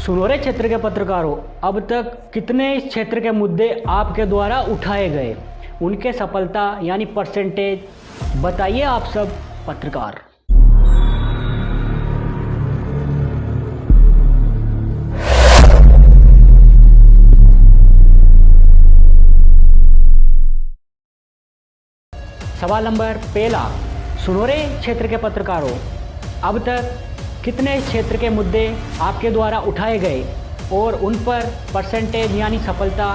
सुनोरे क्षेत्र के पत्रकारों, अब तक कितने इस क्षेत्र के मुद्दे आपके द्वारा उठाए गए, उनके सफलता यानी परसेंटेज बताइए आप सब पत्रकार। सवाल नंबर पहला, सुनोरे क्षेत्र के पत्रकारों, अब तक कितने क्षेत्र के मुद्दे आपके द्वारा उठाए गए और उन पर परसेंटेज यानी सफलता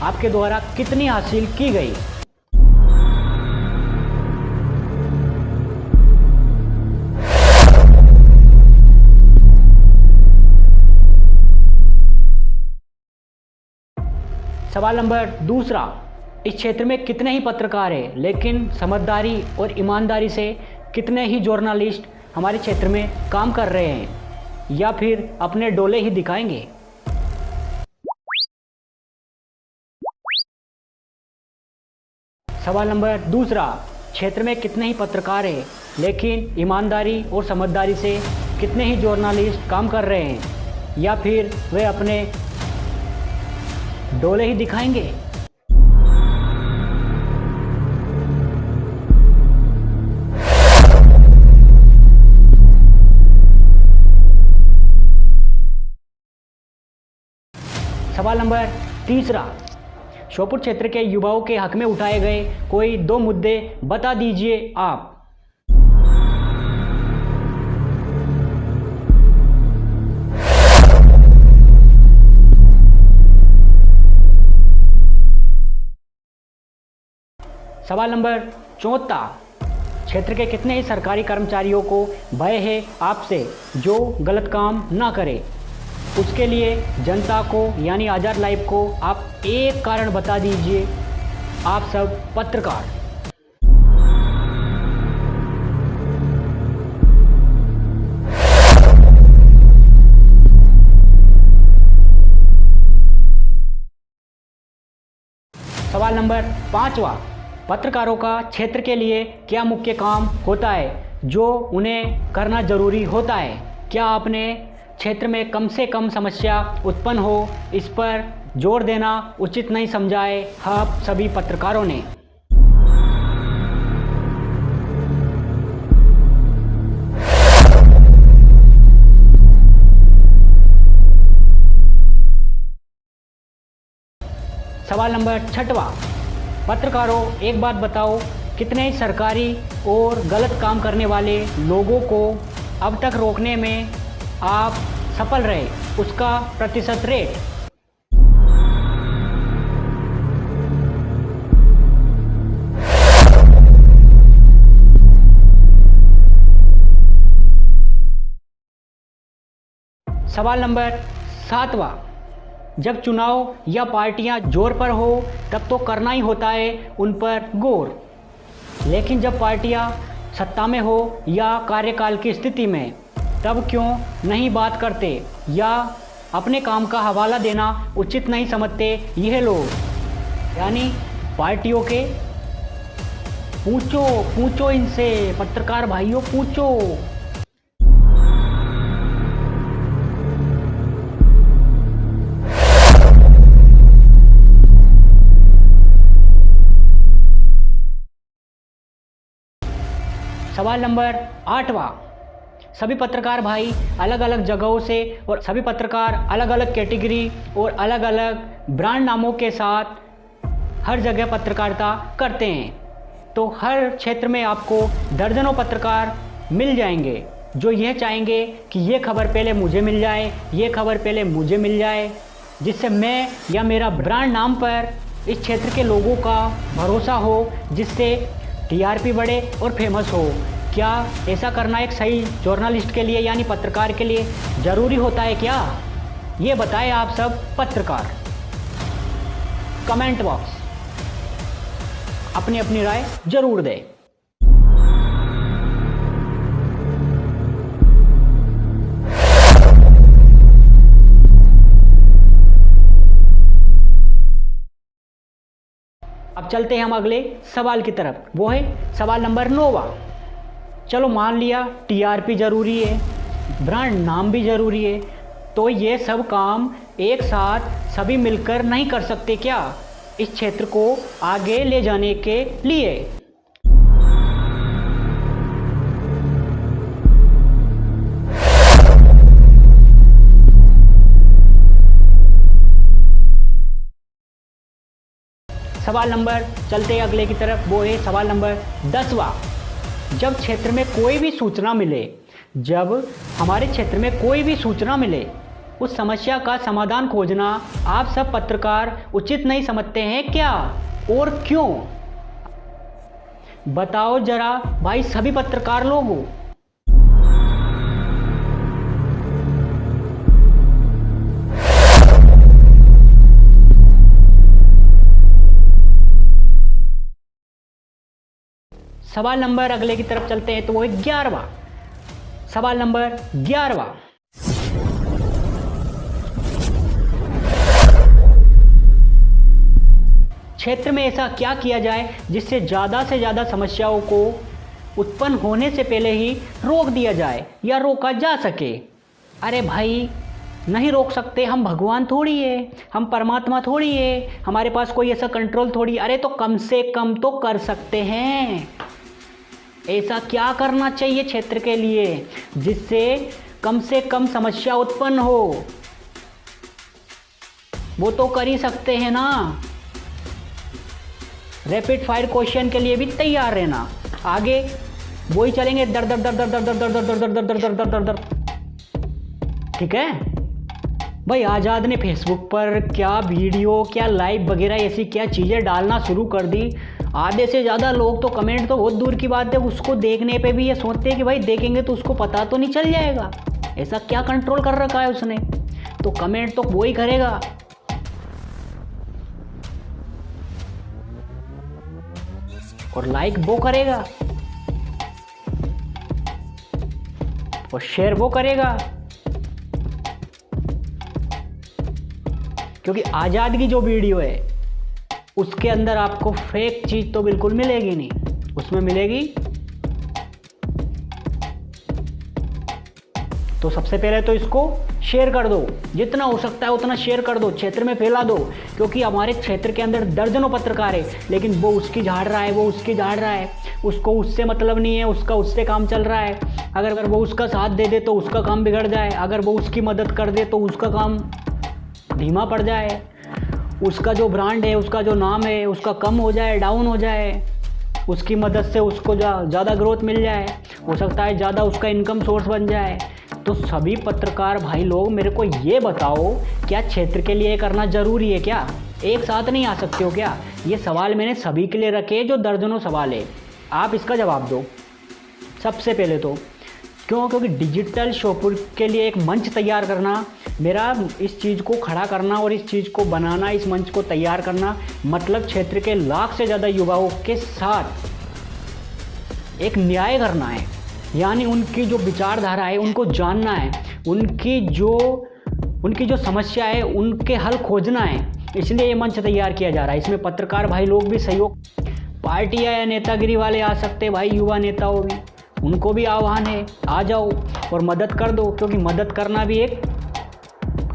आपके द्वारा कितनी हासिल की गई। सवाल नंबर दूसरा, इस क्षेत्र में कितने ही पत्रकार हैं, लेकिन समझदारी और ईमानदारी से कितने ही जर्नलिस्ट हमारे क्षेत्र में काम कर रहे हैं या फिर अपने डोले ही दिखाएंगे। सवाल नंबर दूसरा, क्षेत्र में कितने ही पत्रकार हैं, लेकिन ईमानदारी और समझदारी से कितने ही जर्नलिस्ट काम कर रहे हैं या फिर वे अपने डोले ही दिखाएंगे। सवाल नंबर तीसरा, श्योपुर क्षेत्र के युवाओं के हक में उठाए गए कोई दो मुद्दे बता दीजिए आप। सवाल नंबर चौथा, क्षेत्र के कितने ही सरकारी कर्मचारियों को भय है आपसे जो गलत काम ना करे, उसके लिए जनता को यानी आज़ाद लाइव को आप एक कारण बता दीजिए आप सब पत्रकार। सवाल नंबर पांचवा, पत्रकारों का क्षेत्र के लिए क्या मुख्य काम होता है जो उन्हें करना जरूरी होता है। क्या आपने क्षेत्र में कम से कम समस्या उत्पन्न हो, इस पर जोर देना उचित नहीं समझा है आप सभी पत्रकारों ने। सवाल नंबर छठवां, पत्रकारों एक बात बताओ, कितने सरकारी और गलत काम करने वाले लोगों को अब तक रोकने में आप सफल रहे, उसका प्रतिशत रेट। सवाल नंबर सातवां, जब चुनाव या पार्टियां जोर पर हो तब तो करना ही होता है उन पर गौर, लेकिन जब पार्टियां सत्ता में हो या कार्यकाल की स्थिति में तब क्यों नहीं बात करते या अपने काम का हवाला देना उचित नहीं समझते यह लोग, यानी पार्टियों के। पूछो इनसे पत्रकार भाइयों, पूछो। सवाल नंबर आठवां, सभी पत्रकार भाई अलग अलग जगहों से और सभी पत्रकार अलग अलग कैटेगरी और अलग अलग ब्रांड नामों के साथ हर जगह पत्रकारिता करते हैं, तो हर क्षेत्र में आपको दर्जनों पत्रकार मिल जाएंगे जो यह चाहेंगे कि ये खबर पहले मुझे मिल जाए, ये खबर पहले मुझे मिल जाए, जिससे मैं या मेरा ब्रांड नाम पर इस क्षेत्र के लोगों का भरोसा हो, जिससे टीआरपी बढ़े और फेमस हो। क्या ऐसा करना एक सही जर्नलिस्ट के लिए यानी पत्रकार के लिए ज़रूरी होता है क्या? ये बताएं आप सब पत्रकार। कमेंट बॉक्स अपनी अपनी राय जरूर दें। अब चलते हैं हम अगले सवाल की तरफ, वो है सवाल नंबर 9। चलो मान लिया टीआरपी ज़रूरी है, ब्रांड नाम भी ज़रूरी है, तो ये सब काम एक साथ सभी मिलकर नहीं कर सकते क्या, इस क्षेत्र को आगे ले जाने के लिए? सवाल नंबर, चलते हैं अगले की तरफ, वो है सवाल नंबर 10वां। जब क्षेत्र में कोई भी सूचना मिले, जब हमारे क्षेत्र में कोई भी सूचना मिले, उस समस्या का समाधान खोजना आप सब पत्रकार उचित नहीं समझते हैं क्या, और क्यों? बताओ जरा भाई सभी पत्रकार लोगों। सवाल नंबर अगले की तरफ चलते हैं, तो वो है 11वां। सवाल नंबर 11वां। क्षेत्र में ऐसा क्या किया जाए जिससे ज़्यादा से ज़्यादा समस्याओं को उत्पन्न होने से पहले ही रोक दिया जाए या रोका जा सके? अरे भाई नहीं रोक सकते, हम भगवान थोड़ी है, हम परमात्मा थोड़ी है, हमारे पास कोई ऐसा कंट्रोल थोड़ी। अरे तो कम से कम तो कर सकते हैं। ऐसा क्या करना चाहिए क्षेत्र के लिए जिससे कम से कम समस्या उत्पन्न हो? वो तो कर ही सकते हैं ना। रैपिड फायर क्वेश्चन के लिए भी तैयार रहना। आगे वही चलेंगे, दर दर दर दर दर दर दर दर दर दर दर दर दर दर दर। ठीक है भाई, आज़ाद ने फेसबुक पर क्या वीडियो, क्या लाइव वगैरह ऐसी क्या चीज़ें डालना शुरू कर दी। आधे से ज़्यादा लोग तो कमेंट तो बहुत दूर की बात है, उसको देखने पे भी ये सोचते हैं कि भाई देखेंगे तो उसको पता तो नहीं चल जाएगा। ऐसा क्या कंट्रोल कर रखा है उसने, तो कमेंट तो वो ही करेगा। और लाइक वो करेगा और शेयर वो करेगा, क्योंकि आज़ाद की जो वीडियो है उसके अंदर आपको फेक चीज़ तो बिल्कुल मिलेगी नहीं, उसमें मिलेगी। तो सबसे पहले तो इसको शेयर कर दो, जितना हो सकता है उतना शेयर कर दो, क्षेत्र में फैला दो, क्योंकि हमारे क्षेत्र के अंदर दर्जनों पत्रकार है, लेकिन वो उसकी झाड़ रहा है, वो उसकी झाड़ रहा है, उसको उससे मतलब नहीं है, उसका उससे काम चल रहा है। अगर वो उसका साथ दे दे तो उसका काम बिगड़ जाए, अगर वो उसकी मदद कर दे तो उसका काम धीमा पड़ जाए, उसका जो ब्रांड है, उसका जो नाम है, उसका कम हो जाए, डाउन हो जाए, उसकी मदद से उसको ज़्यादा ग्रोथ मिल जाए, हो सकता है ज़्यादा उसका इनकम सोर्स बन जाए। तो सभी पत्रकार भाई लोग मेरे को ये बताओ, क्या क्षेत्र के लिए करना ज़रूरी है क्या? एक साथ नहीं आ सकते हो क्या? ये सवाल मैंने सभी के लिए रखे, जो दर्जनों सवाल है, आप इसका जवाब दो। सबसे पहले तो क्योंकि डिजिटल शोपुर के लिए एक मंच तैयार करना, मेरा इस चीज़ को खड़ा करना और इस चीज़ को बनाना, इस मंच को तैयार करना, मतलब क्षेत्र के लाख से ज़्यादा युवाओं के साथ एक न्याय करना है, यानी उनकी जो विचारधारा है उनको जानना है, उनकी जो समस्या है उनके हल खोजना है। इसलिए ये मंच तैयार किया जा रहा है। इसमें पत्रकार भाई लोग भी सहयोग, पार्टियाँ या नेतागिरी वाले आ सकते हैं भाई, युवा नेताओं भी, उनको भी आह्वान है, आ जाओ और मदद कर दो, क्योंकि मदद करना भी एक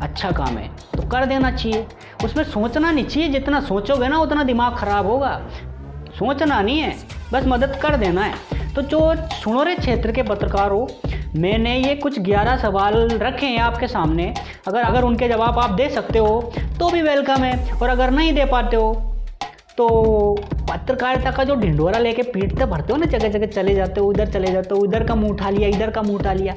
अच्छा काम है, तो कर देना चाहिए। उसमें सोचना नहीं चाहिए, जितना सोचोगे ना उतना दिमाग ख़राब होगा। सोचना नहीं है, बस मदद कर देना है। तो जो सुनो रे क्षेत्र के पत्रकारों, मैंने ये कुछ 11 सवाल रखे हैं आपके सामने, अगर उनके जवाब आप दे सकते हो तो भी वेलकम है, और अगर नहीं दे पाते हो तो पत्रकारिता का जो ढिंढोरा लेके पीटते भरते हो ना, जगह जगह चले जाते हो, उधर चले जाते हो, इधर का मुंह उठा लिया, इधर का मुंह उठा लिया।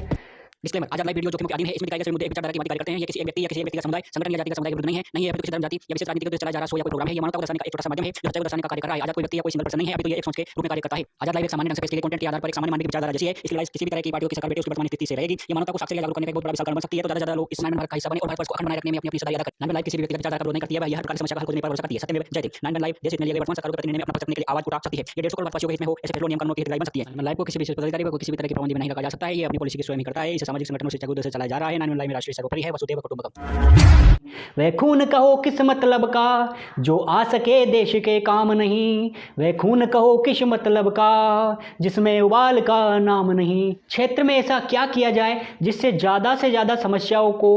डिस्क्लेमर, आज लाइव वीडियो जो कि अधीन है, इसमें दिखाए गए सभी मुद्दे एक विचारधारा की मांग करते हैं। ये किसी एक व्यक्ति या किसी एक व्यक्ति का समुदाय, संगठन या जाति का समुदाय के विरुद्ध नहीं है फिर किसी धर्म, जाति या विशेष राजनीतिक उद्देश्य चला जा रहा सो या कोई प्रोग्राम है। ये मानवता को दर्शाने का एक छोटा सा माध्यम है जो सच्चाई को दर्शाने का कार्य कर रहा है। आजाद कोई व्यक्ति या कोई सिंगल पर्सन नहीं है, अभी तो ये एक सोच के रूप में कार्य करता है। आजाद लाइव एक सामान्य ढंग से पेश कंटेंट के आधार पर एक सामान्य मानवीय विचारधारा जैसी है। इसकी लाइव किसी भी तरह की पार्टियों की सरकार बैठे उसकी वर्तमान स्थिति से रहेगी। ये मानवता को साक्षर या जागरूक करने का बहुत बड़ा विशाल कारण बन सकती है। तो ज्यादा लोग इस भारत का हिस्सा बने और भारत को अखंड बनाए रखने में अपनी सदा याद करें। लाइव किसी भी व्यक्ति का विचारधारा का विरोध नहीं करती है, यह हर प्रकार की समस्या का हल खोजने पर भरोसा करती है। सत्यमेव जयते। लाइव देश हित में लिए गए वर्तमान सरकारों के प्रतिनिधि में अपना पक्ष रखने के लिए आवाज उठा सकती है। ये 150 करोड़ देशवासियों के हित में हो ऐसे फैसलों नियम कानूनों की हितैषी बन सकती है। लाइव को किसी विशेष पदाधिकारी को किसी भी तरह की पाबंदी में नहीं रखा जा सकता है। ये अपनी पॉलिसी की स्वयं ही करता है। इसे सामाजिक संगठनों से उद्देश्य चलाया जा रहा है। लाइव में राष्ट्रीय सर्वोपरि है, वसुधैव कुटुंबकम। वह खून कहो किस मतलब का जो आ सके देश के काम नहीं, वह खून कहो किस मतलब का जिसमें उबाल का नाम नहीं। क्षेत्र में ऐसा क्या किया जाए जिससे ज़्यादा से ज़्यादा समस्याओं को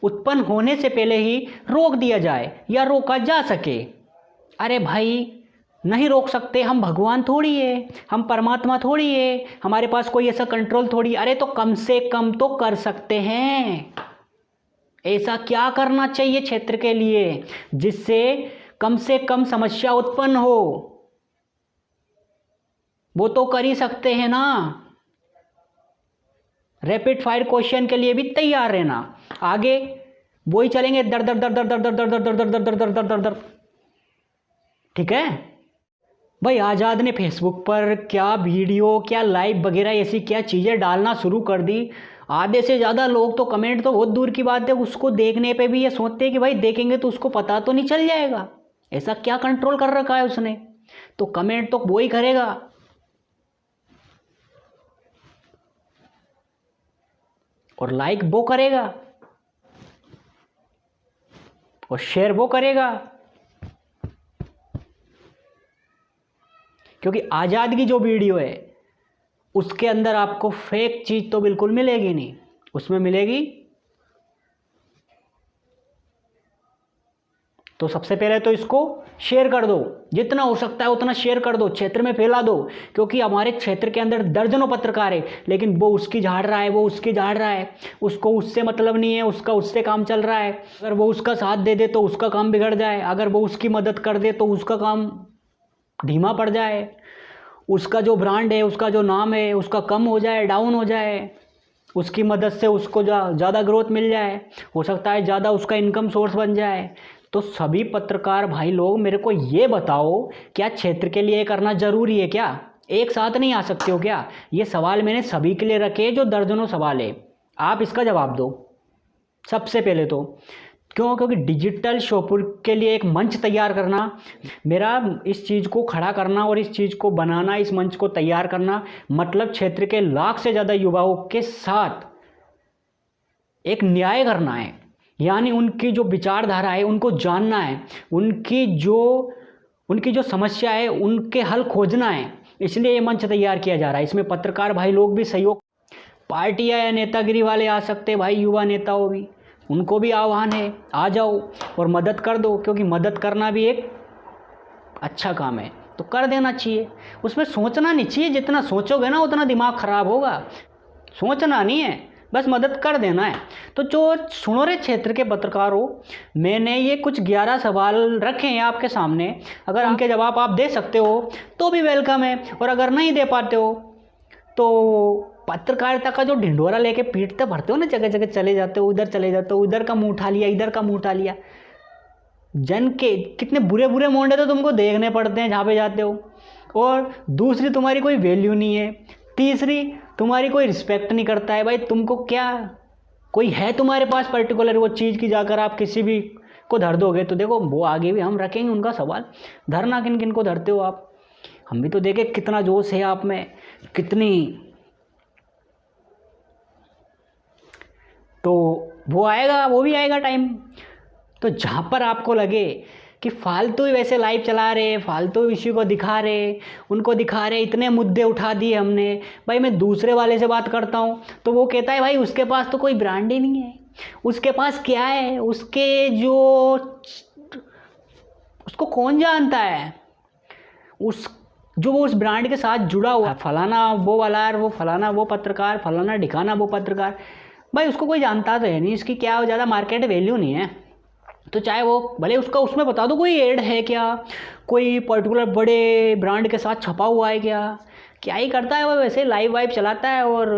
उत्पन्न होने से पहले ही रोक दिया जाए या रोका जा सके। अरे भाई, नहीं रोक सकते, हम भगवान थोड़ी है, हम परमात्मा थोड़ी है, हमारे पास कोई ऐसा कंट्रोल थोड़ी। अरे तो कम से कम तो कर सकते हैं। ऐसा क्या करना चाहिए क्षेत्र के लिए जिससे कम से कम समस्या उत्पन्न हो? वो तो कर ही सकते हैं ना। रैपिड फायर क्वेश्चन के लिए भी तैयार रहना। आगे वही चलेंगे, दर दर दर दर दर दर दर दर दर दर दर दर दर दर दर। ठीक है भाई। आज़ाद ने फेसबुक पर क्या वीडियो, क्या लाइव वगैरह ऐसी क्या चीज़ें डालना शुरू कर दी। आधे से ज़्यादा लोग तो कमेंट तो बहुत दूर की बात है, उसको देखने पे भी ये सोचते हैं कि भाई देखेंगे तो उसको पता तो नहीं चल जाएगा। ऐसा क्या कंट्रोल कर रखा है उसने? तो कमेंट तो वो ही करेगा और लाइक वो करेगा और शेयर वो करेगा, क्योंकि आज़ाद की जो वीडियो है उसके अंदर आपको फेक चीज़ तो बिल्कुल मिलेगी नहीं। उसमें मिलेगी तो सबसे पहले तो इसको शेयर कर दो, जितना हो सकता है उतना शेयर कर दो, क्षेत्र में फैला दो। क्योंकि हमारे क्षेत्र के अंदर दर्जनों पत्रकार है, लेकिन वो उसकी झाड़ रहा है, वो उसकी झाड़ रहा है, उसको उससे मतलब नहीं है, उसका उससे काम चल रहा है। अगर वो उसका साथ दे दे तो उसका काम बिगड़ जाए, अगर वो उसकी मदद कर दे तो उसका काम धीमा पड़ जाए, उसका जो ब्रांड है, उसका जो नाम है, उसका कम हो जाए, डाउन हो जाए, उसकी मदद से उसको ज़्यादा ग्रोथ मिल जाए, हो सकता है ज़्यादा उसका इनकम सोर्स बन जाए। तो सभी पत्रकार भाई लोग मेरे को ये बताओ, क्या क्षेत्र के लिए करना ज़रूरी है क्या? एक साथ नहीं आ सकते हो क्या? ये सवाल मैंने सभी के लिए रखे, जो दर्जनों सवाल है, आप इसका जवाब दो सबसे पहले तो। क्यों? क्योंकि डिजिटल शोपुर के लिए एक मंच तैयार करना, मेरा इस चीज़ को खड़ा करना और इस चीज़ को बनाना, इस मंच को तैयार करना, मतलब क्षेत्र के लाख से ज़्यादा युवाओं के साथ एक न्याय करना है। यानी उनकी जो विचारधारा है उनको जानना है, उनकी जो समस्या है उनके हल खोजना है। इसलिए ये मंच तैयार किया जा रहा है। इसमें पत्रकार भाई लोग भी सहयोग, पार्टियाँ या नेतागिरी वाले आ सकते भाई, युवा नेताओं भी, उनको भी आह्वान है, आ जाओ और मदद कर दो। क्योंकि मदद करना भी एक अच्छा काम है, तो कर देना चाहिए। उसमें सोचना नहीं चाहिए, जितना सोचोगे ना उतना दिमाग ख़राब होगा। सोचना नहीं है, बस मदद कर देना है। तो जो सुनोरे क्षेत्र के पत्रकार हो, मैंने ये कुछ 11 सवाल रखे हैं आपके सामने। अगर उनके जवाब आप दे सकते हो तो भी वेलकम है, और अगर नहीं दे पाते हो तो पत्रकारिता का जो ढिंढोरा लेके पीटते भरते हो ना, जगह जगह चले जाते हो, उधर चले जाते हो, इधर का मुंह उठा लिया, इधर का मुंह उठा लिया। जन के कितने बुरे बुरे मोंडे तो तुमको देखने पड़ते हैं जहाँ पे जाते हो। और दूसरी, तुम्हारी कोई वैल्यू नहीं है। तीसरी, तुम्हारी कोई रिस्पेक्ट नहीं करता है। भाई तुमको क्या, कोई है तुम्हारे पास पर्टिकुलर वो चीज़ की, जाकर आप किसी भी को धर दोगे तो देखो वो आगे भी हम रखेंगे उनका सवाल। धरना किन किन को धरते हो आप? हम भी तो देखे कितना जोश है आप में, कितनी। तो वो आएगा, वो भी आएगा टाइम। तो जहाँ पर आपको लगे कि फालतू ही वैसे लाइव चला रहे, फालतू इश्यू को दिखा रहे, उनको दिखा रहे, इतने मुद्दे उठा दिए हमने। भाई मैं दूसरे वाले से बात करता हूँ तो वो कहता है भाई उसके पास तो कोई ब्रांड ही नहीं है, उसके पास क्या है, उसके जो, उसको कौन जानता है, वो उस ब्रांड के साथ जुड़ा हुआ, फलाना वो वाला, वो फलाना वो पत्रकार, फलाना ढिकाना वो पत्रकार। भाई उसको कोई जानता तो है नहीं, इसकी क्या ज़्यादा मार्केट वैल्यू नहीं है। तो चाहे वो भले उसका उसमें बता दो कोई एड है क्या, कोई पर्टिकुलर बड़े ब्रांड के साथ छपा हुआ है क्या ही करता है वो, वैसे लाइव वाइव चलाता है और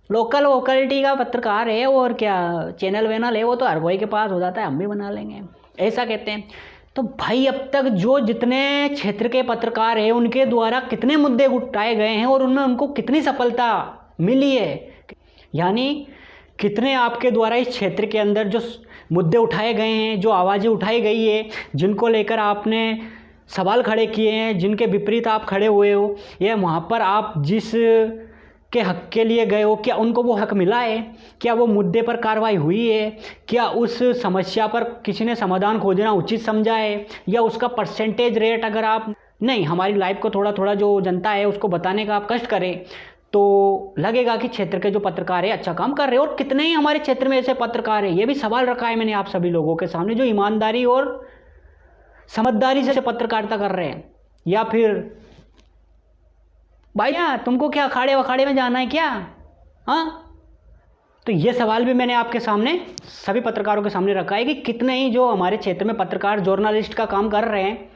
लोकलिटी का पत्रकार है। और क्या चैनल वैनल है वो तो हर कोई के पास हो जाता है, हम भी बना लेंगे, ऐसा कहते हैं। तो भाई अब तक जो जितने क्षेत्र के पत्रकार हैं उनके द्वारा कितने मुद्दे उठाए गए हैं और उनमें उनको कितनी सफलता मिली है, यानी कितने आपके द्वारा इस क्षेत्र के अंदर जो मुद्दे उठाए गए हैं, जो आवाज़ें उठाई गई है, जिनको लेकर आपने सवाल खड़े किए हैं, जिनके विपरीत आप खड़े हुए हो, या वहाँ पर आप जिस के हक के लिए गए हो, क्या उनको वो हक मिला है, क्या वो मुद्दे पर कार्रवाई हुई है, क्या उस समस्या पर किसी ने समाधान खोजना उचित समझा है, या उसका परसेंटेज रेट, अगर आप नहीं हमारी लाइफ को थोड़ा थोड़ा जो जनता है उसको बताने का आप कष्ट करें तो लगेगा कि क्षेत्र के जो पत्रकार है अच्छा काम कर रहे हैं। और कितने ही हमारे क्षेत्र में ऐसे पत्रकार हैं, ये भी सवाल रखा है मैंने आप सभी लोगों के सामने, जो ईमानदारी और समझदारी से पत्रकारिता कर रहे हैं। या फिर भैया तुमको क्या अखाड़े वखाड़े में जाना है क्या? हाँ, तो ये सवाल भी मैंने आपके सामने सभी पत्रकारों के सामने रखा है कि कितने ही जो हमारे क्षेत्र में पत्रकार जर्नलिस्ट का काम कर रहे हैं,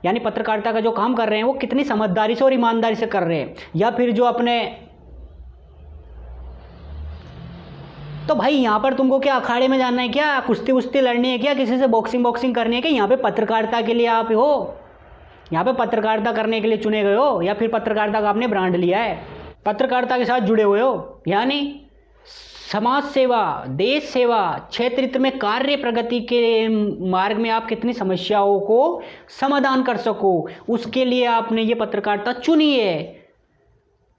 यानी पत्रकारिता का जो काम कर रहे हैं, वो कितनी समझदारी से और ईमानदारी से कर रहे हैं। या फिर जो अपने, तो भाई यहाँ पर तुमको क्या अखाड़े में जाना है क्या? कुश्ती वुश्ती लड़नी है क्या? किसी से बॉक्सिंग करनी है क्या? यहाँ पे पत्रकारिता के लिए आप हो, यहाँ पे पत्रकारिता करने के लिए चुने गए हो, या फिर पत्रकारिता का आपने ब्रांड लिया है, पत्रकारिता के साथ जुड़े हुए हो, यानी समाज सेवा, देश सेवा, क्षेत्र हित में कार्य प्रगति के मार्ग में आप कितनी समस्याओं को समाधान कर सको, उसके लिए आपने ये पत्रकारिता चुनी है।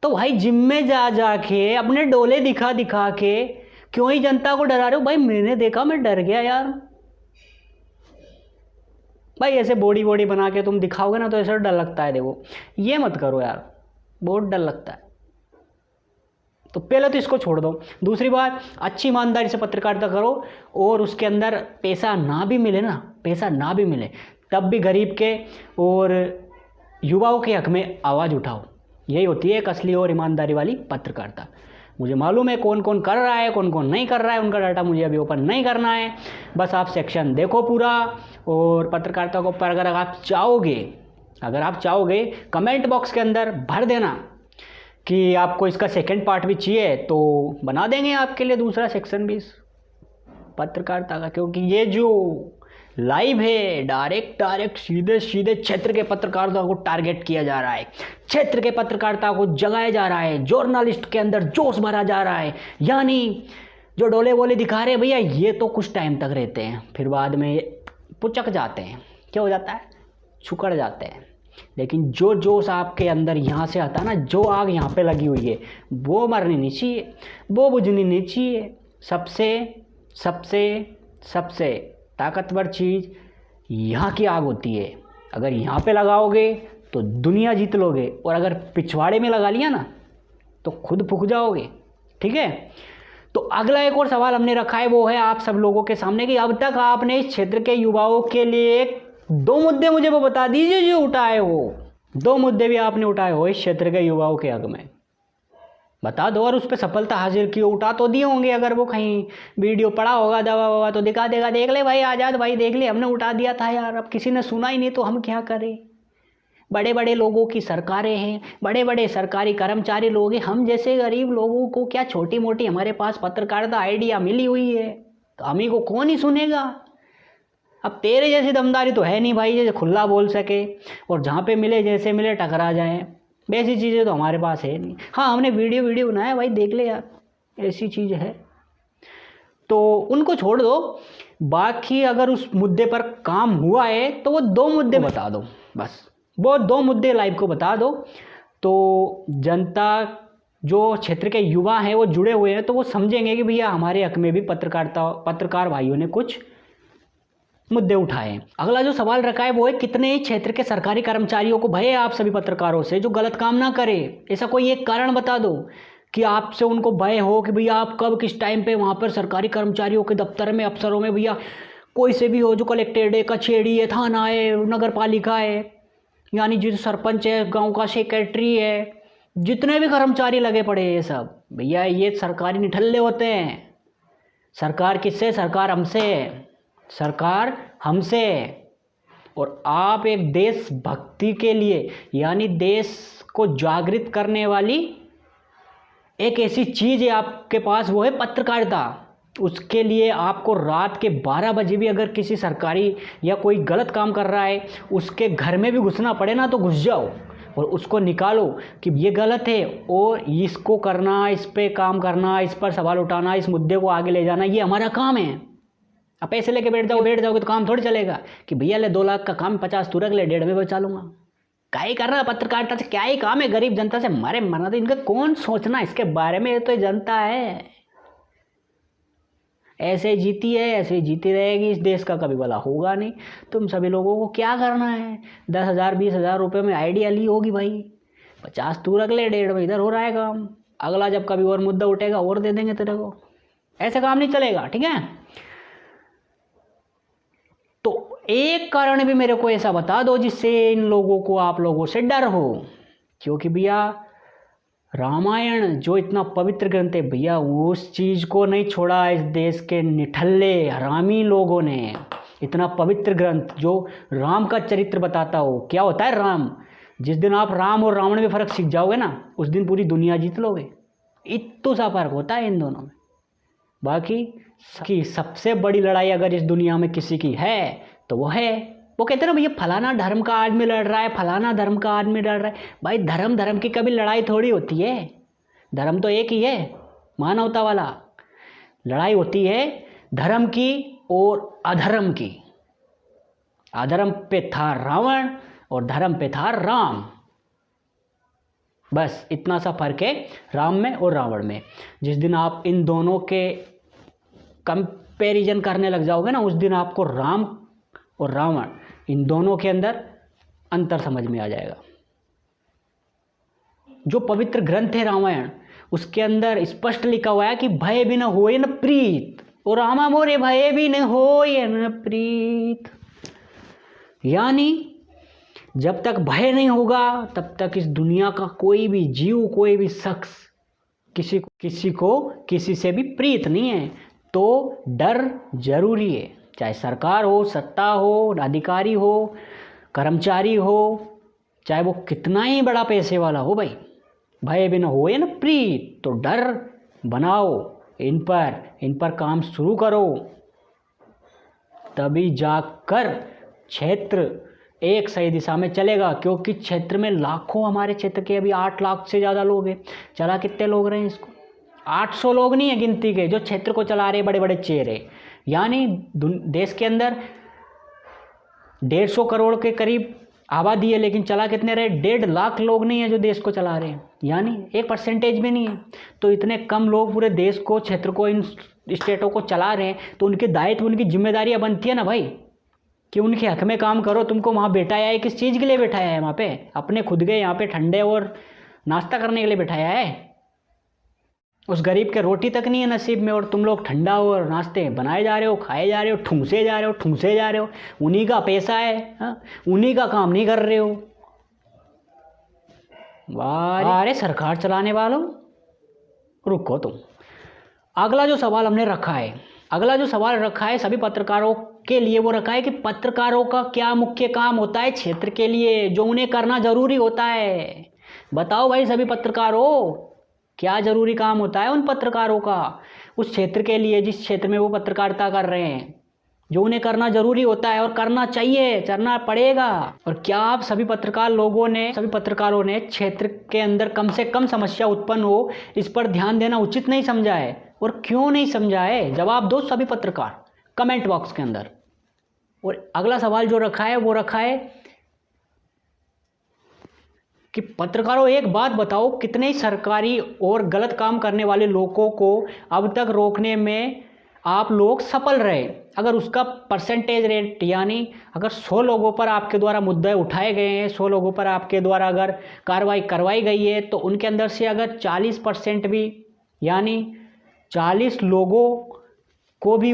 तो भाई जिम में जा के अपने डोले दिखा दिखा के क्यों ही जनता को डरा रहे हो? भाई मैंने देखा, मैं डर गया यार। भाई ऐसे बॉडी बना के तुम दिखाओगे ना तो ऐसा डर लगता है। देखो ये मत करो यार, बहुत डर लगता है। तो पहले तो इसको छोड़ दो। दूसरी बात, अच्छी ईमानदारी से पत्रकारिता करो, और उसके अंदर पैसा ना भी मिले ना, पैसा ना भी मिले तब भी गरीब के और युवाओं के हक में आवाज़ उठाओ। यही होती है एक असली और ईमानदारी वाली पत्रकारिता। मुझे मालूम है कौन कौन कर रहा है, कौन कौन नहीं कर रहा है, उनका डाटा मुझे अभी ओपन नहीं करना है। बस आप सेक्शन देखो पूरा, और पत्रकारिता को पर अगर आप चाहोगे कमेंट बॉक्स के अंदर भर देना कि आपको इसका सेकंड पार्ट भी चाहिए, तो बना देंगे आपके लिए दूसरा सेक्शन भी पत्रकारिता का। क्योंकि ये जो लाइव है डायरेक्ट सीधे क्षेत्र के पत्रकारिता को टारगेट किया जा रहा है, क्षेत्र के पत्रकारिता को जगाया जा रहा है, जर्नलिस्ट के अंदर जोश भरा जा रहा है। यानी जो डोले वोले दिखा रहे हैं भैया, ये तो कुछ टाइम तक रहते हैं, फिर बाद में पुचक जाते हैं। क्या हो जाता है? छुकड़ जाते हैं। लेकिन जो जोश आपके अंदर यहाँ से आता है ना, जो आग यहाँ पे लगी हुई है, वो मरनी नहीं चाहिए, वो बुझनी नहीं चाहिए। सबसे ताकतवर चीज़ यहाँ की आग होती है। अगर यहाँ पे लगाओगे तो दुनिया जीत लोगे, और अगर पिछवाड़े में लगा लिया ना तो खुद फूक जाओगे। ठीक है, तो अगला एक और सवाल हमने रखा है, वो है आप सब लोगों के सामने कि अब तक आपने इस क्षेत्र के युवाओं के लिए 2 मुद्दे मुझे वो बता दीजिए जो उठाए हो। 2 मुद्दे भी आपने उठाए हो इस क्षेत्र के युवाओं के हक में, बता दो। और उस पर सफलता हासिल की, उठा तो दिए होंगे, अगर वो कहीं वीडियो पड़ा होगा दवा ववा तो दिखा देगा, देख ले भाई आज़ाद भाई, देख ले हमने उठा दिया था यार। अब किसी ने सुना ही नहीं तो हम क्या करें? बड़े बड़े लोगों की सरकारें हैं, बड़े बड़े सरकारी कर्मचारी लोग हैं, हम जैसे गरीब लोगों को क्या छोटी मोटी हमारे पास पत्रकारिता आइडिया मिली हुई है, तो हम ही को कौन ही सुनेगा? अब तेरे जैसी दमदारी तो है नहीं भाई, जैसे खुला बोल सके और जहाँ पे मिले जैसे मिले टकरा जाएं, वैसी चीज़ें तो हमारे पास है नहीं। हाँ, हमने वीडियो बनाया भाई, देख ले यार, ऐसी चीज़ है। तो उनको छोड़ दो, बाकी अगर उस मुद्दे पर काम हुआ है तो वो 2 मुद्दे बता दो, बस वो 2 मुद्दे लाइव को बता दो। तो जनता, जो क्षेत्र के युवा हैं वो जुड़े हुए हैं, तो वो समझेंगे कि भैया हमारे हक में भी पत्रकार भाइयों ने कुछ मुद्दे उठाए हैं। अगला जो सवाल रखा है वो है कितने ही क्षेत्र के सरकारी कर्मचारियों को भय है आप सभी पत्रकारों से जो गलत काम ना करे। ऐसा कोई एक कारण बता दो कि आपसे उनको भय हो कि भैया आप कब किस टाइम पे वहाँ पर सरकारी कर्मचारियों के दफ्तर में, अफसरों में, भैया कोई से भी हो, जो कलेक्टेड है, कचहरी है, थाना है, नगर पालिका है, यानी जो सरपंच है, गाँव का सेक्रेटरी है, जितने भी कर्मचारी लगे पड़े हैं, ये सब भैया ये सरकारी निठल्ले होते हैं। सरकार किससे? सरकार हमसे है, सरकार हमसे है। और आप एक देशभक्ति के लिए, यानी देश को जागृत करने वाली एक ऐसी चीज़ है आपके पास, वो है पत्रकारिता। उसके लिए आपको रात के 12 बजे भी अगर किसी सरकारी या कोई गलत काम कर रहा है, उसके घर में भी घुसना पड़े ना तो घुस जाओ और उसको निकालो कि ये गलत है, और इसको करना, इस पे काम करना, इस पर सवाल उठाना, इस मुद्दे को आगे ले जाना, ये हमारा काम है। अब पैसे लेके बैठ जाओगे तो काम थोड़ी चलेगा कि भैया ले 2 लाख का काम 50 तू रख ले, 1.5 में बचा लूँगा। क्या ही कर रहा है पत्रकारिता से? क्या ही काम है गरीब जनता से मारे मरना? तो इनका कौन सोचना इसके बारे में? ये तो जनता है, ऐसे जीती है, ऐसे जीती रहेगी। इस देश का कभी भला होगा नहीं। तुम सभी लोगों को क्या करना है? 10,000 20,000 रुपये में आइडिया ली होगी भाई, 50 तू रख ले, 1.5 में इधर हो रहा है काम। अगला जब कभी और मुद्दा उठेगा और दे देंगे तेरे को। ऐसे काम नहीं चलेगा, ठीक है। तो एक कारण भी मेरे को ऐसा बता दो जिससे इन लोगों को, आप लोगों से डर हो। क्योंकि भैया रामायण जो इतना पवित्र ग्रंथ है भैया, उस चीज़ को नहीं छोड़ा इस देश के निठल्ले हरामी लोगों ने। इतना पवित्र ग्रंथ जो राम का चरित्र बताता हो, क्या होता है राम। जिस दिन आप राम और रावण में फ़र्क सीख जाओगे ना, उस दिन पूरी दुनिया जीत लोगे। इतना सा फ़र्क होता है इन दोनों में। बाकी की सबसे बड़ी लड़ाई अगर इस दुनिया में किसी की है तो वो है, वो कहते हैं ना भैया फलाना धर्म का आदमी लड़ रहा है, फलाना धर्म का आदमी लड़ रहा है। भाई धर्म की कभी लड़ाई थोड़ी होती है। धर्म तो एक ही है, मानवता वाला। लड़ाई होती है धर्म की और अधर्म की। अधर्म पे था रावण और धर्म पे था राम। बस इतना सा फर्क है राम में और रावण में। जिस दिन आप इन दोनों के कंपैरिजन करने लग जाओगे ना, उस दिन आपको राम और रावण इन दोनों के अंदर अंतर समझ में आ जाएगा। जो पवित्र ग्रंथ है रामायण, उसके अंदर स्पष्ट लिखा हुआ है कि भय भी न होए न प्रीत, और रामा मोरे भय भी न होए न प्रीत। यानी जब तक भय नहीं होगा तब तक इस दुनिया का कोई भी जीव, कोई भी शख्स किसी को किसी से भी प्रीत नहीं है। तो डर जरूरी है, चाहे सरकार हो, सत्ता हो, अधिकारी हो, कर्मचारी हो, चाहे वो कितना ही बड़ा पैसे वाला हो। भाई भय भी न होए न प्रीत, तो डर बनाओ, इन पर काम शुरू करो, तभी जाकर क्षेत्र एक सही दिशा में चलेगा। क्योंकि क्षेत्र में लाखों, हमारे क्षेत्र के अभी 8 लाख से ज़्यादा लोग हैं। चला कितने लोग रहे हैं इसको? 800 लोग नहीं है गिनती के जो क्षेत्र को चला रहे, बड़े बड़े चेहरे। यानी देश के अंदर 150 करोड़ के करीब आबादी है, लेकिन चला कितने रहे? 1.5 लाख लोग नहीं है जो देश को चला रहे हैं। यानी 1% भी नहीं है। तो इतने कम लोग पूरे देश को, क्षेत्र को, इन स्टेटों को चला रहे हैं, तो उनके दायित्व, उनकी जिम्मेदारियां बनती है ना भाई, कि उनके हक में काम करो। तुमको वहाँ बैठाया है, किस चीज़ के लिए बैठाया है वहाँ पे? अपने खुद के यहाँ पे ठंडे और नाश्ता करने के लिए बैठाया है। उस गरीब के रोटी तक नहीं है नसीब में, और तुम लोग ठंडा और नाश्ते बनाए जा रहे हो, खाए जा रहे हो, ठूंसे जा रहे हो। उन्हीं का पैसा है, हाँ? उन्हीं का काम नहीं कर रहे हो। वाह, अरे सरकार चलाने वालों, रुको तुम। अगला जो सवाल हमने रखा है, सभी पत्रकारों के लिए वो रखा है कि पत्रकारों का क्या मुख्य काम होता है क्षेत्र के लिए, जो उन्हें करना जरूरी होता है। बताओ भाई सभी पत्रकारों, क्या जरूरी काम होता है उन पत्रकारों का उस क्षेत्र के लिए, जिस क्षेत्र में वो पत्रकारिता कर रहे हैं, जो उन्हें करना जरूरी होता है और करना चाहिए, करना पड़ेगा। और क्या आप सभी पत्रकारों ने क्षेत्र के अंदर कम से कम समस्या उत्पन्न हो, इस पर ध्यान देना उचित नहीं समझा है? और क्यों नहीं समझा है? जवाब दो सभी पत्रकार कमेंट बॉक्स के अंदर। और अगला सवाल जो रखा है वो रखा है कि पत्रकारों एक बात बताओ, कितने ही सरकारी और गलत काम करने वाले लोगों को अब तक रोकने में आप लोग सफल रहे? अगर उसका परसेंटेज रेट, यानी अगर 100 लोगों पर आपके द्वारा मुद्दे उठाए गए हैं, 100 लोगों पर आपके द्वारा अगर कार्रवाई करवाई गई है, तो उनके अंदर से अगर 40% भी, यानी 40 लोगों को भी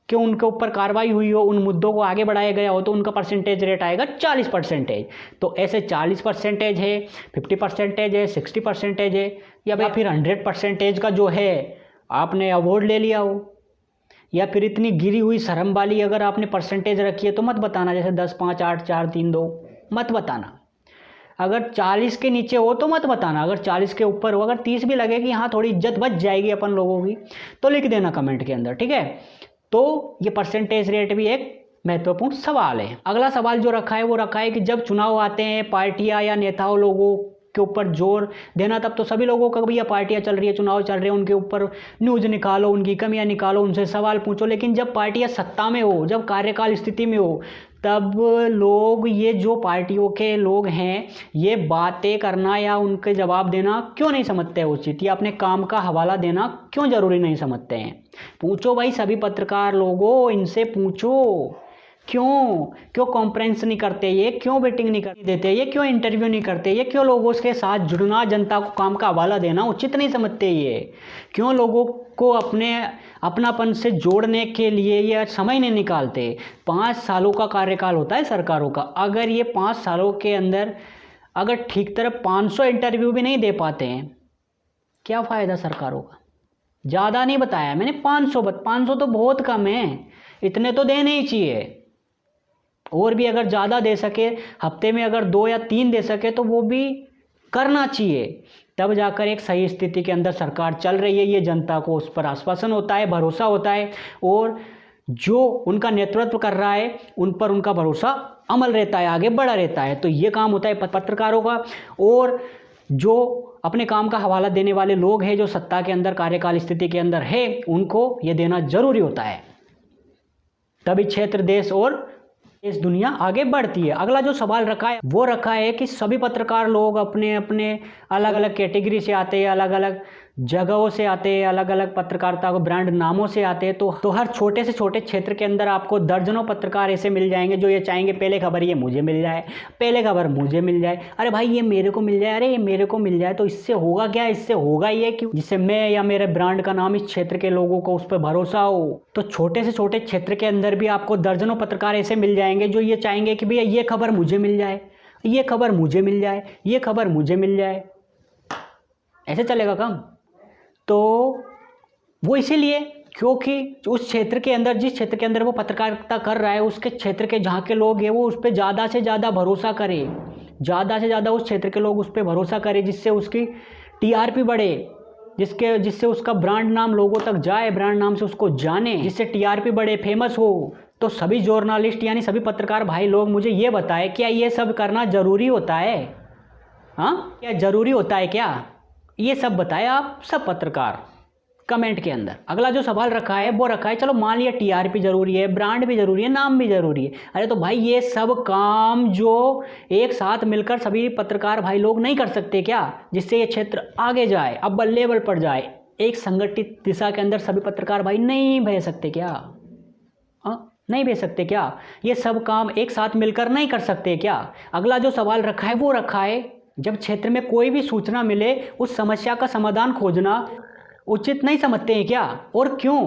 कि उनके ऊपर कार्रवाई हुई हो, उन मुद्दों को आगे बढ़ाया गया हो, तो उनका परसेंटेज रेट आएगा 40%। तो ऐसे 40% है, 50% है, 60% है, या फिर 100% का जो है आपने अवार्ड ले लिया हो, या फिर इतनी गिरी हुई शर्म वाली अगर आपने परसेंटेज रखी है तो मत बताना, जैसे 10, 5, 8, 4, 3, 2 मत बताना। अगर 40 के नीचे हो तो मत बताना, अगर 40 के ऊपर हो, अगर 30 भी लगे कि हाँ थोड़ी इज्जत बच जाएगी अपन लोगों की, तो लिख देना कमेंट के अंदर, ठीक है। तो ये परसेंटेज रेट भी एक महत्वपूर्ण सवाल है। अगला सवाल जो रखा है वो रखा है कि जब चुनाव आते हैं, पार्टियां या नेताओं लोगों के ऊपर जोर देना, तब तो सभी लोगों का भैया पार्टियां चल रही है, चुनाव चल रहे हैं, उनके ऊपर न्यूज़ निकालो, उनकी कमियां निकालो, उनसे सवाल पूछो। लेकिन जब पार्टियां सत्ता में हो, जब कार्यकाल स्थिति में हो, तब लोग, ये जो पार्टियों के लोग हैं, ये बातें करना या उनके जवाब देना क्यों नहीं समझते हैं उचित, या अपने काम का हवाला देना क्यों ज़रूरी नहीं समझते हैं? पूछो भाई सभी पत्रकार लोगों, इनसे पूछो क्यों कॉन्फ्रेंस नहीं करते, ये क्यों वेटिंग नहीं कर देते, ये क्यों इंटरव्यू नहीं करते, ये क्यों लोगों के साथ जुड़ना, जनता को काम का हवाला देना उचित नहीं समझते, ये क्यों लोगों को अपनापन से जोड़ने के लिए ये समय नहीं निकालते। 5 सालों का कार्यकाल होता है सरकारों का। अगर ये 5 सालों के अंदर अगर ठीक तरह 500 इंटरव्यू भी नहीं दे पाते हैं, क्या फ़ायदा सरकारों का। ज़्यादा नहीं बताया मैंने, 500 तो बहुत कम है, इतने तो देने ही चाहिए। और भी अगर ज़्यादा दे सके, हफ्ते में अगर 2 या 3 दे सके तो वो भी करना चाहिए, तब जाकर एक सही स्थिति के अंदर सरकार चल रही है। ये जनता को उस पर आश्वासन होता है, भरोसा होता है, और जो उनका नेतृत्व कर रहा है उन पर उनका भरोसा अमल रहता है, आगे बढ़ा रहता है। तो ये काम होता है पत्रकारों का। और जो अपने काम का हवाला देने वाले लोग हैं, जो सत्ता के अंदर कार्यकाल स्थिति के अंदर है, उनको ये देना जरूरी होता है, तभी क्षेत्र, देश और देश दुनिया आगे बढ़ती है। अगला जो सवाल रखा है वो रखा है कि सभी पत्रकार लोग अपने अपने अलग अलग कैटेगरी से आते हैं, अलग अलग जगहों से आते हैं, अलग अलग पत्रकारिता को ब्रांड नामों से आते हैं। तो हर छोटे से छोटे क्षेत्र के अंदर आपको दर्जनों पत्रकार ऐसे मिल जाएंगे जो ये चाहेंगे पहले खबर ये मुझे मिल जाए, पहले खबर मुझे मिल जाए, अरे भाई ये मेरे को मिल जाए, अरे ये मेरे को मिल जाए। तो इससे होगा क्या, इससे होगा ये कि जिससे मैं या मेरे ब्रांड का नाम इस क्षेत्र के लोगों को उस पर भरोसा हो। तो छोटे से छोटे क्षेत्र के अंदर भी आपको दर्जनों पत्रकार ऐसे मिल जाएंगे जो ये चाहेंगे कि भैया ये खबर मुझे मिल जाए, ये खबर मुझे मिल जाए, ये खबर मुझे मिल जाए। ऐसे चलेगा काम। तो वो इसीलिए क्योंकि उस क्षेत्र के अंदर, जिस क्षेत्र के अंदर वो पत्रकारिता कर रहा है, उसके क्षेत्र के जहाँ के लोग हैं वो उस पर ज़्यादा से ज़्यादा भरोसा करें, ज़्यादा से ज़्यादा उस क्षेत्र के लोग उस पर भरोसा करें, जिससे उसकी टीआरपी बढ़े, जिससे उसका ब्रांड नाम लोगों तक जाए, ब्रांड नाम से उसको जाने, जिससे टीआरपी बढ़े, फेमस हो। तो सभी जर्नलिस्ट यानी सभी पत्रकार भाई लोग मुझे ये बताएं, क्या ये सब करना ज़रूरी होता है? हाँ, क्या ज़रूरी होता है क्या? ये सब बताएं आप सब पत्रकार कमेंट के अंदर। अगला जो सवाल रखा है वो रखा है, चलो मान लिया टीआरपी जरूरी है, ब्रांड भी जरूरी है, नाम भी जरूरी है। अरे तो भाई ये सब काम जो एक साथ मिलकर सभी पत्रकार भाई लोग नहीं कर सकते क्या, जिससे ये क्षेत्र आगे जाए, अब लेवल पर जाए, एक संगठित दिशा के अंदर सभी पत्रकार भाई नहीं भेज सकते क्या? नहीं भेज सकते क्या? ये सब काम एक साथ मिलकर नहीं कर सकते क्या? अगला जो सवाल रखा है वो रखा है, जब क्षेत्र में कोई भी सूचना मिले उस समस्या का समाधान खोजना उचित नहीं समझते हैं क्या, और क्यों?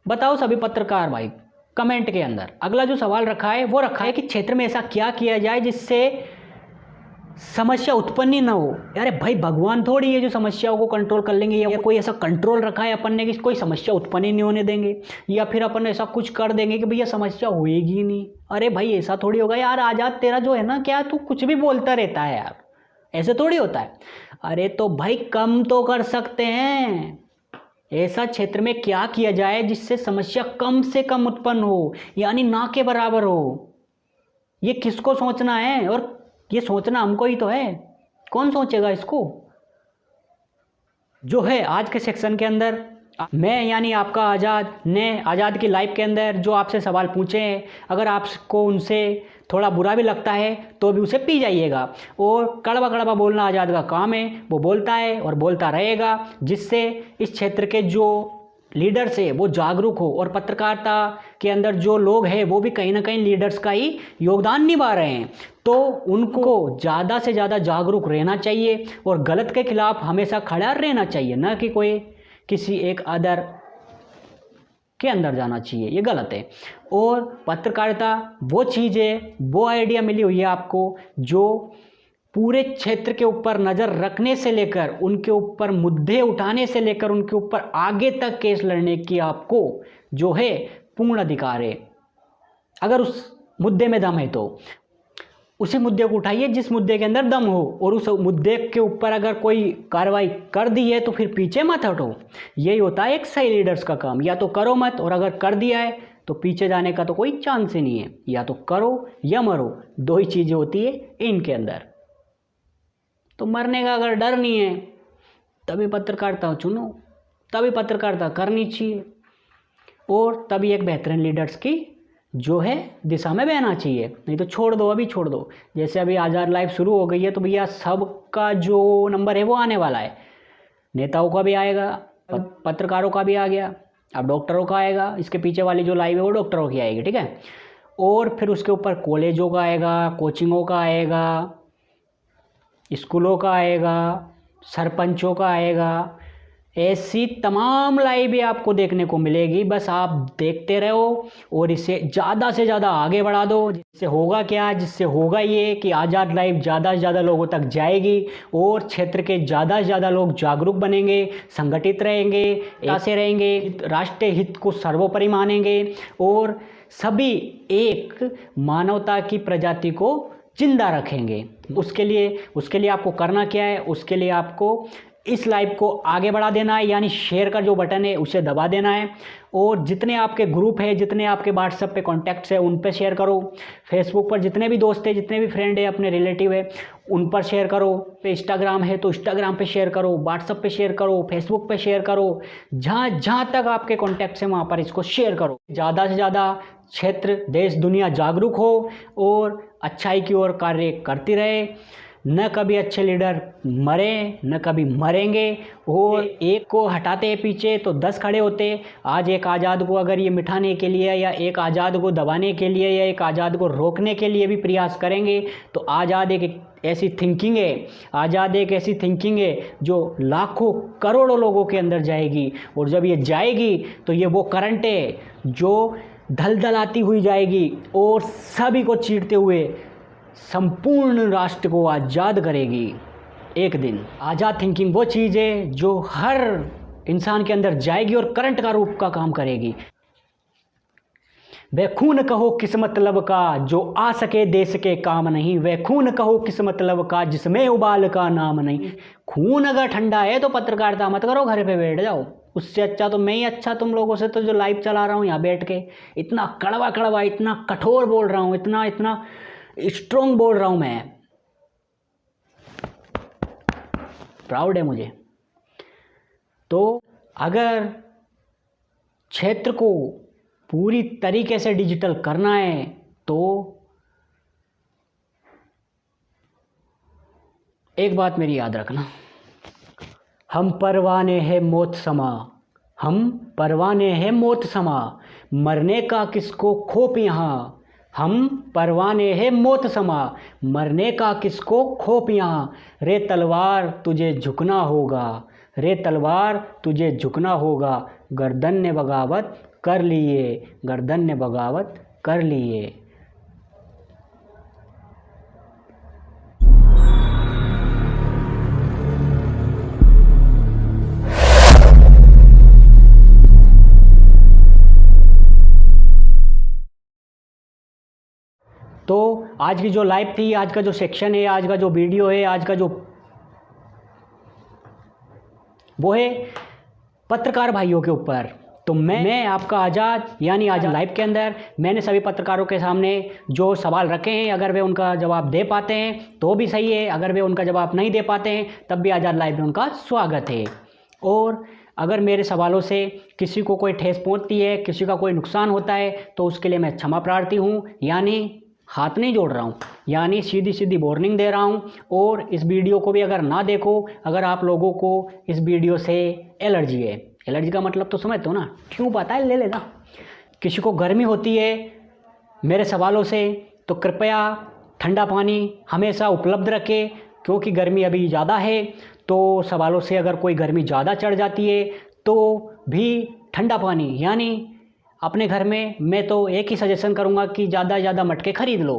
बताओ सभी पत्रकार भाई कमेंट के अंदर। अगला जो सवाल रखा है वो रखा है कि क्षेत्र में ऐसा क्या किया जाए जिससे समस्या उत्पन्न ही ना हो। अरे भाई भगवान थोड़ी है जो समस्याओं को कंट्रोल कर लेंगे, या कोई ऐसा कंट्रोल रखा है अपन ने कि कोई समस्या उत्पन्न ही नहीं होने देंगे, या फिर अपन ऐसा कुछ कर देंगे कि भैया समस्या होएगी ही नहीं। अरे भाई ऐसा थोड़ी होगा यार। आजाद तेरा जो है ना, क्या तू कुछ भी बोलता रहता है यार, ऐसे थोड़ी होता है। अरे तो भाई कम तो कर सकते हैं, ऐसा क्षेत्र में क्या किया जाए जिससे समस्या कम से कम उत्पन्न हो, यानी ना के बराबर हो। ये किसको सोचना है, और ये सोचना हमको ही तो है। कौन सोचेगा इसको? जो है आज के सेक्शन के अंदर मैं यानी आपका आज़ाद ने आज़ाद की लाइफ के अंदर जो आपसे सवाल पूछे हैं, अगर आपको उनसे थोड़ा बुरा भी लगता है तो भी उसे पी जाइएगा। और कड़वा कड़वा बोलना आज़ाद का काम है, वो बोलता है और बोलता रहेगा, जिससे इस क्षेत्र के जो लीडर्स है वो जागरूक हो, और पत्रकारिता के अंदर जो लोग हैं वो भी कहीं ना कहीं लीडर्स का ही योगदान निभा रहे हैं। तो उनको ज़्यादा से ज़्यादा जागरूक रहना चाहिए और गलत के खिलाफ हमेशा खड़ा रहना चाहिए, ना कि कोई किसी एक अदर के अंदर जाना चाहिए, ये गलत है। और पत्रकारिता वो चीज़ है, वो आइडिया मिली हुई है आपको जो पूरे क्षेत्र के ऊपर नज़र रखने से लेकर, उनके ऊपर मुद्दे उठाने से लेकर, उनके ऊपर आगे तक केस लड़ने की आपको जो है पूर्ण अधिकार है। अगर उस मुद्दे में दम है तो उसी मुद्दे को उठाइए जिस मुद्दे के अंदर दम हो, और उस मुद्दे के ऊपर अगर कोई कार्रवाई कर दी है तो फिर पीछे मत हटो। यही होता है एक सही लीडर्स का काम, या तो करो मत, और अगर कर दिया है तो पीछे जाने का तो कोई चांस ही नहीं है। या तो करो या मरो, दो ही चीज़ें होती है इनके अंदर। तो मरने का अगर डर नहीं है तभी पत्रकारिता चुनो, तभी पत्रकारिता करनी चाहिए, और तभी एक बेहतरीन लीडर्स की जो है दिशा में बहना चाहिए। नहीं तो छोड़ दो, अभी छोड़ दो। जैसे अभी आज़ाद लाइव शुरू हो गई है तो भैया सबका जो नंबर है वो आने वाला है, नेताओं का भी आएगा, पत्रकारों का भी आ गया, अब डॉक्टरों का आएगा। इसके पीछे वाली जो लाइव है वो डॉक्टरों की आएगी, ठीक है। और फिर उसके ऊपर कॉलेजों का आएगा, कोचिंगों का आएगा, स्कूलों का आएगा, सरपंचों का आएगा। ऐसी तमाम लाइवें आपको देखने को मिलेगी। बस आप देखते रहो और इसे ज़्यादा से ज़्यादा आगे बढ़ा दो। जिससे होगा क्या, जिससे होगा ये कि आज़ाद लाइव ज़्यादा से ज़्यादा लोगों तक जाएगी और क्षेत्र के ज़्यादा से ज़्यादा लोग जागरूक बनेंगे, संगठित रहेंगे, ऐसे रहेंगे, राष्ट्रीय हित को सर्वोपरि मानेंगे और सभी एक मानवता की प्रजाति को जिंदा रखेंगे। उसके लिए आपको करना क्या है, उसके लिए आपको इस लाइव को आगे बढ़ा देना है, यानी शेयर का जो बटन है उसे दबा देना है और जितने आपके ग्रुप है, जितने आपके व्हाट्सएप पे कॉन्टैक्ट्स है उन पे शेयर करो। फेसबुक पर जितने भी दोस्त हैं, जितने भी फ्रेंड है, अपने रिलेटिव है, उन पर शेयर करो। पे इंस्टाग्राम है तो इंस्टाग्राम पे शेयर करो, व्हाट्सएप पे शेयर करो, फेसबुक पे शेयर करो, जहाँ तक आपके कॉन्टैक्ट्स हैं वहाँ पर इसको शेयर करो। ज़्यादा से ज़्यादा क्षेत्र, देश, दुनिया जागरूक हो और अच्छाई की ओर कार्य करती रहे। न कभी अच्छे लीडर मरे, न कभी मरेंगे और एक को हटाते हैं पीछे तो 10 खड़े होते। आज एक आज़ाद को अगर ये मिटाने के लिए या एक आज़ाद को दबाने के लिए या एक आज़ाद को रोकने के लिए भी प्रयास करेंगे तो आज़ाद एक ऐसी थिंकिंग है, आज़ाद एक ऐसी थिंकिंग है जो लाखों करोड़ों लोगों के अंदर जाएगी और जब ये जाएगी तो ये वो करंट है जो धलधलाती हुई जाएगी और सभी को चीरते हुए संपूर्ण राष्ट्र को आज़ाद करेगी एक दिन। आज़ाद थिंकिंग वो चीज़ है जो हर इंसान के अंदर जाएगी और करंट का रूप का काम करेगी। वह खून कहो किस मतलब का जो आ सके देश के काम नहीं, वह खून कहो किस मतलब का जिसमें उबाल का नाम नहीं। खून अगर ठंडा है तो पत्रकारिता मत करो, घर पे बैठ जाओ। उससे अच्छा तो मैं ही अच्छा तुम लोगों से तो जो लाइव चला रहा हूँ यहाँ बैठ के, इतना कड़वा कड़वा, इतना कठोर बोल रहा हूँ, इतना स्ट्रॉन्ग बोल रहा हूं मैं। प्राउड है मुझे। तो अगर क्षेत्र को पूरी तरीके से डिजिटल करना है तो एक बात मेरी याद रखना, हम परवाने हैं मौत समा, हम परवाने हैं मौत समा, मरने का किसको खौफ यहाँ। हम परवाने हैं मौत समा, मरने का किसको खौफ यहाँ। रे तलवार तुझे झुकना होगा, रे तलवार तुझे झुकना होगा, गर्दन ने बगावत कर लिए, गर्दन ने बगावत कर लिए। तो आज की जो लाइव थी, आज का जो सेक्शन है, आज का जो वीडियो है, आज का जो वो है पत्रकार भाइयों के ऊपर। तो मैं आपका आज़ाद यानी आज लाइव के अंदर मैंने सभी पत्रकारों के सामने जो सवाल रखे हैं, अगर वे उनका जवाब दे पाते हैं तो भी सही है, अगर वे उनका जवाब नहीं दे पाते हैं तब भी आज़ाद लाइव में उनका स्वागत है। और अगर मेरे सवालों से किसी को कोई ठेस पहुंचती है, किसी का कोई नुकसान होता है तो उसके लिए मैं क्षमा प्रार्थी हूँ, यानी हाथ नहीं जोड़ रहा हूँ, यानी सीधी सीधी वार्निंग दे रहा हूँ। और इस वीडियो को भी अगर ना देखो, अगर आप लोगों को इस वीडियो से एलर्जी है, एलर्जी का मतलब तो समझते हो ना, क्यों पता है, ले लेना। किसी को गर्मी होती है मेरे सवालों से तो कृपया ठंडा पानी हमेशा उपलब्ध रखें, क्योंकि गर्मी अभी ज़्यादा है। तो सवालों से अगर कोई गर्मी ज़्यादा चढ़ जाती है तो भी ठंडा पानी, यानी अपने घर में मैं तो एक ही सजेशन करूंगा कि ज़्यादा से ज़्यादा मटके खरीद लो।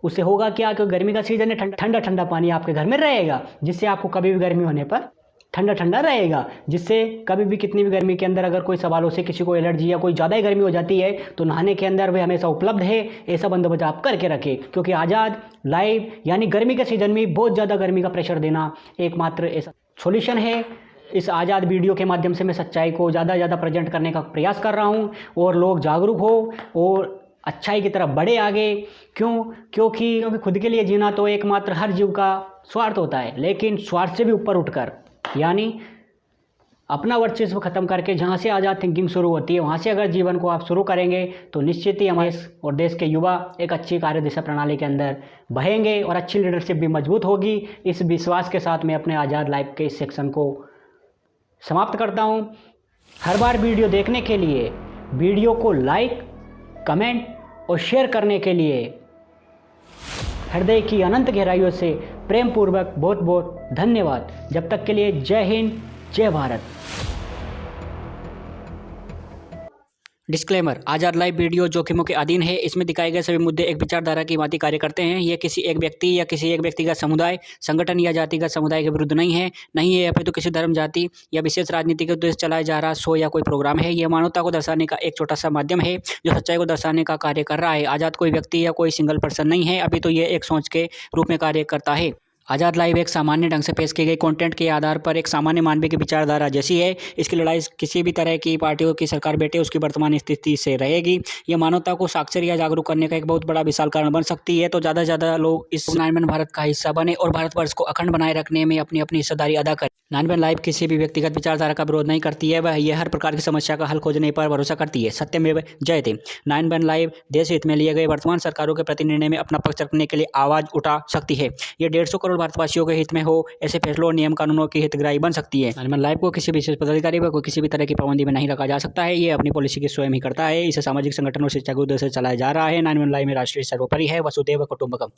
उससे होगा क्या कि गर्मी का सीज़न है, ठंडा ठंडा पानी आपके घर में रहेगा, जिससे आपको कभी भी गर्मी होने पर ठंडा ठंडा रहेगा, जिससे कभी भी कितनी भी गर्मी के अंदर अगर कोई सवालों से किसी को एलर्जी या कोई ज़्यादा ही गर्मी हो जाती है तो नहाने के अंदर वे हमेशा उपलब्ध है। ऐसा बंदोबस्त आप करके रखें, क्योंकि आज़ाद लाइव यानी गर्मी के सीज़न में बहुत ज़्यादा गर्मी का प्रेशर देना एकमात्र ऐसा सोल्यूशन है। इस आज़ाद वीडियो के माध्यम से मैं सच्चाई को ज़्यादा से ज़्यादा प्रेजेंट करने का प्रयास कर रहा हूँ और लोग जागरूक हो और अच्छाई की तरफ बढ़े आगे। क्योंकि खुद के लिए जीना तो एकमात्र हर जीव का स्वार्थ होता है, लेकिन स्वार्थ से भी ऊपर उठकर, यानी अपना वर्चस्व खत्म करके जहाँ से आज़ाद थिंकिंग शुरू होती है वहाँ से अगर जीवन को आप शुरू करेंगे तो निश्चित ही हमारे और देश के युवा एक अच्छी कार्य दिशा प्रणाली के अंदर बहेंगे और अच्छी लीडरशिप भी मजबूत होगी। इस विश्वास के साथ मैं अपने आज़ाद लाइव के इस सेक्शन को समाप्त करता हूँ। हर बार वीडियो देखने के लिए वीडियो को लाइक, कमेंट और शेयर करने के लिए हृदय की अनंत गहराइयों से प्रेम पूर्वक बहुत बहुत धन्यवाद। जब तक के लिए जय हिंद, जय भारत। डिस्क्लेमर, आज़ाद लाइव वीडियो जोखिमों के अधीन है। इसमें दिखाए गए सभी मुद्दे एक विचारधारा की भांति कार्य करते हैं। ये किसी एक व्यक्ति या किसी एक व्यक्तिगत समुदाय, संगठन या जातिगत समुदाय के विरुद्ध नहीं है अपितु किसी धर्म, जाति या विशेष राजनीति के उद्देश्य चलाया जा रहा शो या कोई प्रोग्राम है। ये मानवता को दर्शाने का एक छोटा सा माध्यम है जो सच्चाई को दर्शाने का कार्य कर रहा है। आज़ाद कोई व्यक्ति या कोई सिंगल पर्सन नहीं है, अभी तो ये एक सोच के रूप में कार्य करता है। आज़ाद लाइव एक सामान्य ढंग से पेश किए गए कंटेंट के आधार पर एक सामान्य मानवीय की विचारधारा जैसी है। इसकी लड़ाई किसी भी तरह की पार्टियों की सरकार बैठे उसकी वर्तमान स्थिति से रहेगी। यह मानवता को साक्षर या जागरूक करने का एक बहुत बड़ा विशाल कारण बन सकती है। तो ज़्यादा से ज़्यादा लोग इस 9/11 भारत का हिस्सा बने और भारतवर्ष को अखंड बनाए रखने में अपनी अपनी हिस्सेदारी अदा करें। 9/11 लाइव किसी भी व्यक्तिगत विचारधारा का विरोध नहीं करती है, वह यह हर प्रकार की समस्या का हल खोजने पर भरोसा करती है। सत्यमेव जयते। 9/11 लाइव देश हित में लिए गए वर्तमान सरकारों के प्रति निर्णय में अपना पक्ष रखने के लिए आवाज उठा सकती है। यह 150 करोड़ भारतवासियों के हित में हो ऐसे फैसलों और नियम कानूनों की हितग्राही बन सकती है। 9/11 लाइव को किसी विशेष पदाधिकारी व किसी भी तरह की पाबंदी में नहीं रखा जा सकता है। ये अपनी पॉलिसी की स्वयं ही करता है। इसे सामाजिक संगठन और शिक्षा के उद्देश्य से चलाया जा रहा है। 9/11 लाइव में राष्ट्रीय सर्वोपरि है, वसुधैव कुटुंबकम।